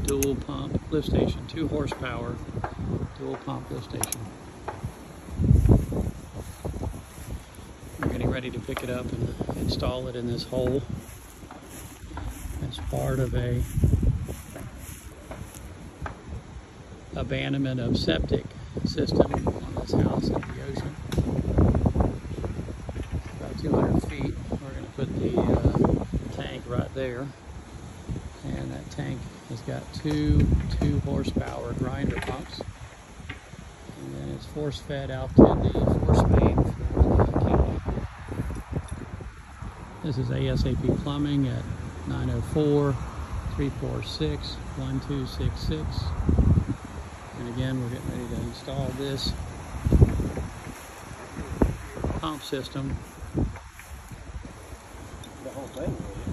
dual pump lift station, 2 horsepower dual pump lift station. We're getting ready to pick it up and install it in this hole as part of a abandonment of septic system on this house at the ocean. About 200 feet. We're going to put the tank right there, and that tank has got two horsepower grinder pumps, and then it's force fed out to the force main for the kingdom. This is ASAP Plumbing at 904-346-1266. And again, we're getting ready to install this pump system. The whole thing, really.